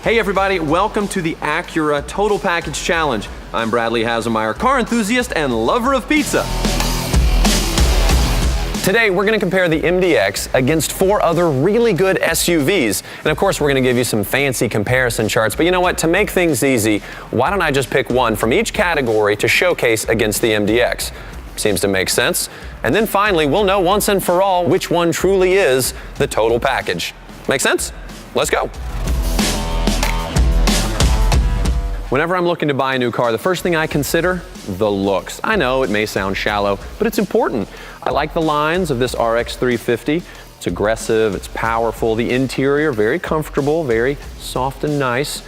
Hey everybody, welcome to the Acura Total Package Challenge. I'm Bradley Haselmeyer, car enthusiast and lover of pizza. Today we're going to compare the MDX against 4 other really good SUVs. And of course we're going to give you some fancy comparison charts, but you know what, to make things easy, why don't I just pick one from each category to showcase against the MDX? Seems to make sense. And then finally we'll know once and for all which one truly is the total package. Make sense? Let's go. Whenever I'm looking to buy a new car, the first thing I consider, the looks. I know it may sound shallow, but it's important. I like the lines of this RX 350. It's aggressive, it's powerful. The interior, very comfortable, very soft and nice.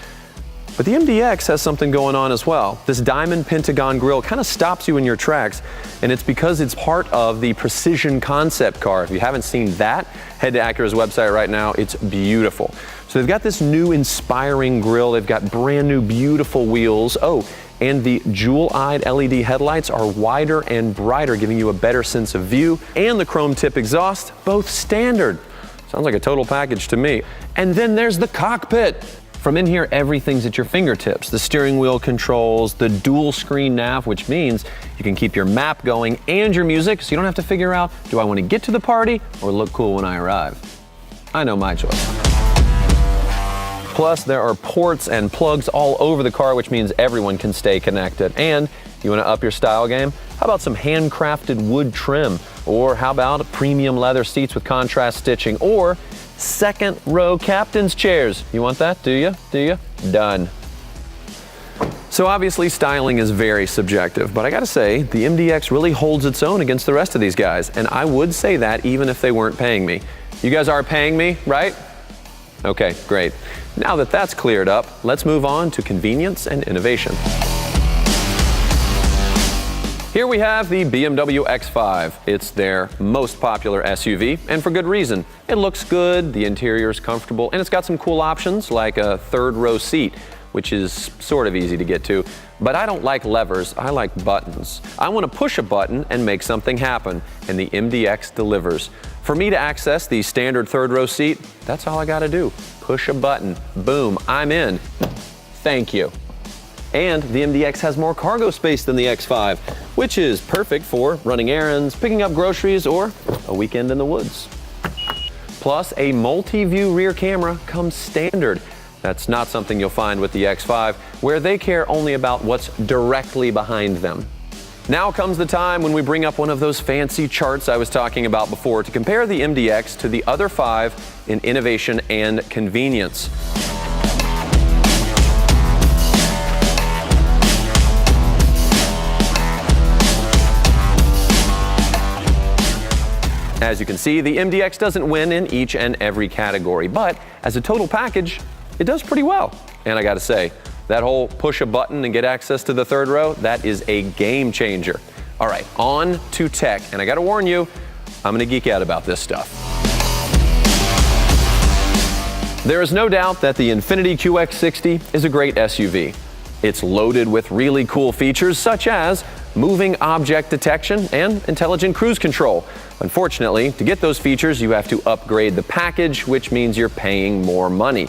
But the MDX has something going on as well. This diamond pentagon grille kind of stops you in your tracks, and it's because it's part of the precision concept car. If you haven't seen that, head to Acura's website right now. It's beautiful. So they've got this new inspiring grille. They've got brand new beautiful wheels. Oh, and the jewel-eyed LED headlights are wider and brighter, giving you a better sense of view. And the chrome tip exhaust, both standard. Sounds like a total package to me. And then there's the cockpit. From in here, everything's at your fingertips. The steering wheel controls, the dual screen nav, which means you can keep your map going and your music, so you don't have to figure out, do I want to get to the party or look cool when I arrive? I know my choice. Plus, there are ports and plugs all over the car, which means everyone can stay connected. And you want to up your style game? How about some handcrafted wood trim? Or how about premium leather seats with contrast stitching? Or second row captain's chairs. You want that? Do you? Do you? Done. So obviously styling is very subjective, but I gotta say, the MDX really holds its own against the rest of these guys, and I would say that even if they weren't paying me. You guys are paying me, right? Okay, great. Now that that's cleared up, let's move on to convenience and innovation. Here we have the BMW X5. It's their most popular SUV, and for good reason. It looks good, the interior is comfortable, and it's got some cool options like a third row seat, which is sort of easy to get to. But I don't like levers, I like buttons. I want to push a button and make something happen, and the MDX delivers. For me to access the standard third row seat, that's all I gotta do. Push a button, boom, I'm in. Thank you. And the MDX has more cargo space than the X5, which is perfect for running errands, picking up groceries, or a weekend in the woods. Plus, a multi-view rear camera comes standard. That's not something you'll find with the X5, where they care only about what's directly behind them. Now comes the time when we bring up one of those fancy charts I was talking about before to compare the MDX to the other 5 in innovation and convenience. As you can see, the MDX doesn't win in each and every category, but as a total package, it does pretty well. And I gotta say, that whole push a button and get access to the third row, that is a game changer. All right, on to tech, and I gotta warn you, I'm gonna geek out about this stuff. There is no doubt that the Infiniti QX60 is a great SUV. It's loaded with really cool features such as moving object detection and intelligent cruise control. Unfortunately, to get those features, you have to upgrade the package, which means you're paying more money.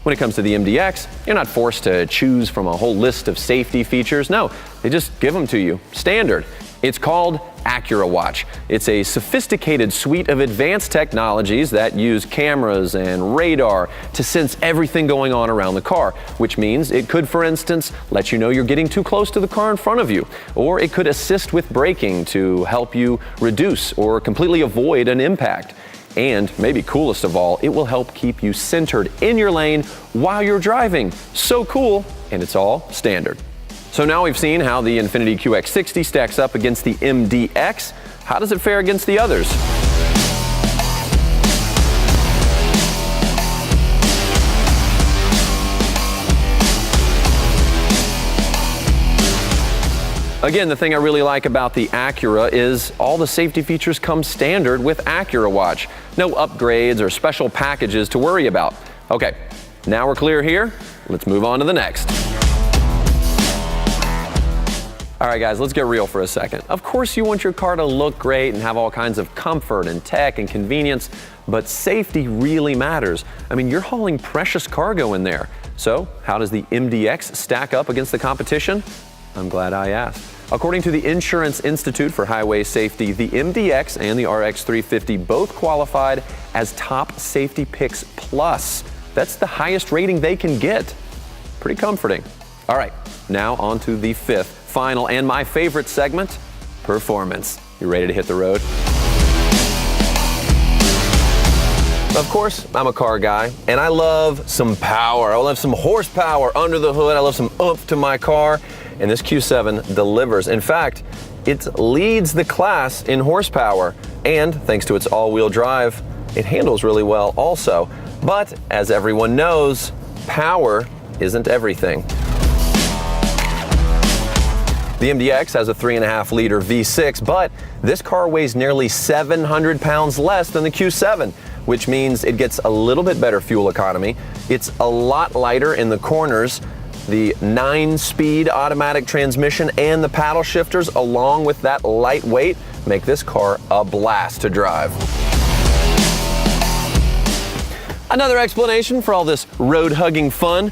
When it comes to the MDX, you're not forced to choose from a whole list of safety features. No, they just give them to you, standard. It's called Acura Watch. It's a sophisticated suite of advanced technologies that use cameras and radar to sense everything going on around the car, which means it could, for instance, let you know you're getting too close to the car in front of you, or it could assist with braking to help you reduce or completely avoid an impact. And maybe coolest of all, it will help keep you centered in your lane while you're driving. So cool, and it's all standard. So now we've seen how the Infiniti QX60 stacks up against the MDX. How does it fare against the others? Again, the thing I really like about the Acura is all the safety features come standard with Acura Watch. No upgrades or special packages to worry about. Okay, now we're clear here. Let's move on to the next. All right, guys, let's get real for a second. Of course, you want your car to look great and have all kinds of comfort and tech and convenience, but safety really matters. I mean, you're hauling precious cargo in there. So how does the MDX stack up against the competition? I'm glad I asked. According to the Insurance Institute for Highway Safety, the MDX and the RX 350 both qualified as top safety picks plus. That's the highest rating they can get. Pretty comforting. All right, now on to the fifth, final, and my favorite segment, performance. You ready to hit the road? Of course, I'm a car guy, and I love some power. I love some horsepower under the hood. I love some oomph to my car, and this Q7 delivers. In fact, it leads the class in horsepower, and thanks to its all-wheel drive, it handles really well also. But as everyone knows, power isn't everything. The MDX has a 3.5-liter V6, but this car weighs nearly 700 pounds less than the Q7, which means it gets a little bit better fuel economy. It's a lot lighter in the corners. The 9-speed automatic transmission and the paddle shifters, along with that light weight, make this car a blast to drive. Another explanation for all this road-hugging fun,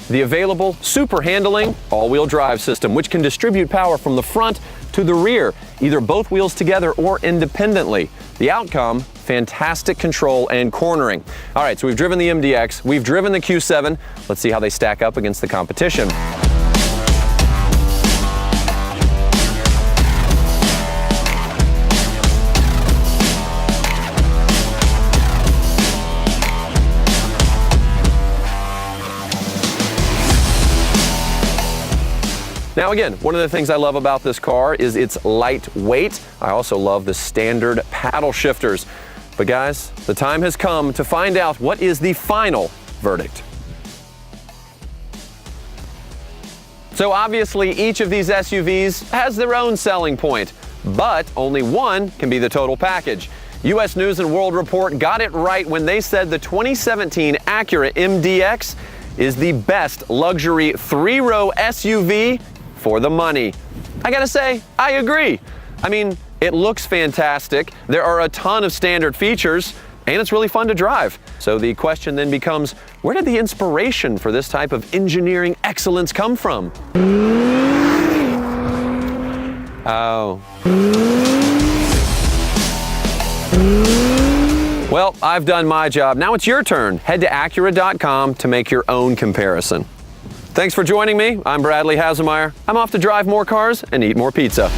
the available super handling all-wheel drive system, which can distribute power from the front to the rear, either both wheels together or independently. The outcome, fantastic control and cornering. All right, so we've driven the MDX, we've driven the Q7. Let's see how they stack up against the competition. Now again, one of the things I love about this car is its lightweight. I also love the standard paddle shifters. But guys, the time has come to find out what is the final verdict. So obviously each of these SUVs has their own selling point, but only one can be the total package. US News and World Report got it right when they said the 2017 Acura MDX is the best luxury 3-row SUV for the money. I gotta say, I agree. I mean, it looks fantastic. There are a ton of standard features, and it's really fun to drive. So the question then becomes, where did the inspiration for this type of engineering excellence come from? Oh. Well, I've done my job. Now it's your turn. Head to Acura.com to make your own comparison. Thanks for joining me. I'm Bradley Hasemeyer. I'm off to drive more cars and eat more pizza.